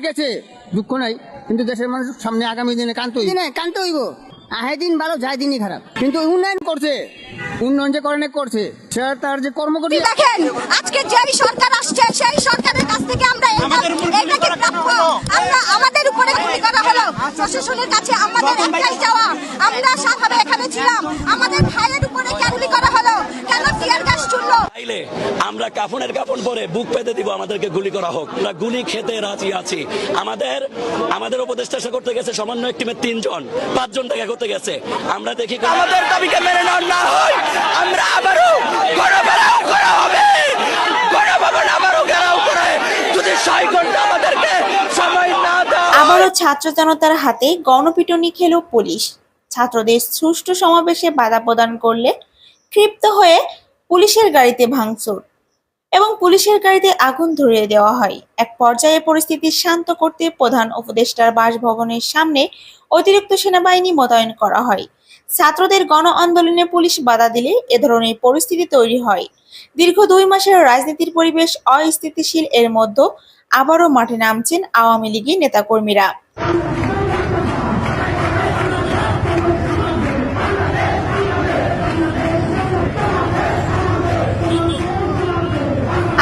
গেছে, দুঃখ নাই, কিন্তু দেশের মানুষ সামনে আগামী দিনে কান্ত হইব। আহে দিন ভালো, যায় দিনই খারাপ, কিন্তু উন্নয়ন করছে, উন্নয়ন যে করছে সে তার যে কর্ম করছে। দেখেন আজকে যেই সরকার আসছে সেই সরকারের কাছ থেকে আমরা এটাকে প্রাপ্য, আমরা আমাদের উপরে গুলি করা হলো। প্রশাসনের কাছে আমাদের একটাই চাওয়া, আমরা সাভাবে এখানে ছিলাম, আমাদের ভাইয়ের উপরে গুলি করা হলো, কেন টিয়ার গ্যাস ছুড়লো? আমরা কাফনের কাপড় পরে বুক পেতে দিব, আমাদেরকে গুলি করা হোক, আমরা গুলি খেতে রাজি আছি। আমাদের উপদেষ্টা করতে গেছে সমন্বয় টিমের 3 জন 5 জন দেখা করতে গেছে। আমরা দেখি আমাদের দাবিকে মেনে নেওয়া না হয় আমরা আবারও গণভবন করা হবে, গণভবন আবারও ঘেরাও করে যদি 6 ঘন্টা আমাদেরকে সময় না দেয়। আবারও ছাত্র জনতার হাতে গণপিটুনি খেল পুলিশ। ছাত্রদের সুষ্ঠু সমাবেশে বাধা প্রদান করলে ক্ষিপ্ত হয়ে পুলিশের গাড়িতে ভাঙচুর এবং পুলিশের গাড়িতে আগুন ধরিয়ে দেওয়া হয়। এক পর্যায়ে পরিস্থিতি শান্ত করতে প্রধান উপদেষ্টার বাসভবনের সামনে অতিরিক্ত সেনাবাহিনী মোতায়েন করা হয়। ছাত্রদের গণ আন্দোলনে পুলিশ বাধা দিলে এ ধরনের পরিস্থিতি তৈরি হয়। দীর্ঘ 2 মাসের রাজনীতির পরিবেশ অস্থিতিশীল, এর মধ্যে আবারও মাঠে নামছেন আওয়ামী লীগের নেতাকর্মীরা।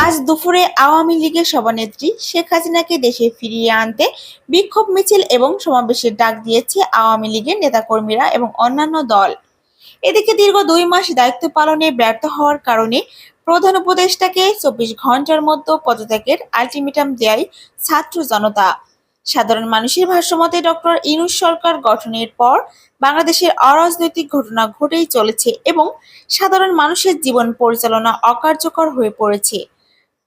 আজ দুপুরে আওয়ামী লীগের সভানেত্রী শেখ হাসিনাকে দেশে ফিরিয়ে আনতে বিক্ষোভ মিছিল এবং সমাবেশের ডাক দিয়েছে আওয়ামী লীগের নেতাকর্মীরা এবং অন্যান্য দল। এদিকে দীর্ঘ 2 মাস দায়িত্ব পালনে ব্যর্থ হওয়ার কারণে প্রধান উপদেষ্টাকে 24 ঘন্টার মধ্যে পদত্যাগের আলটিমেটাম দেয় ছাত্র জনতা। সাধারণ মানুষের ভাষ্যমতে ডক্টর ইউনূস সরকার গঠনের পর বাংলাদেশের অরাজনৈতিক ঘটনা ঘটেই চলেছে এবং সাধারণ মানুষের জীবন পরিচালনা অকার্যকর হয়ে পড়েছে।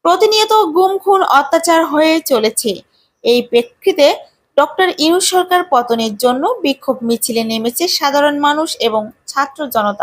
প্রতিনিয়ত গুম খুন অত্যাচার হয়ে চলেছে। এই প্রেক্ষিতে ডক্টর ইউনূস সরকার পতনের জন্য বিক্ষোভ মিছিলে নেমেছে সাধারণ মানুষ এবং ছাত্র জনতা।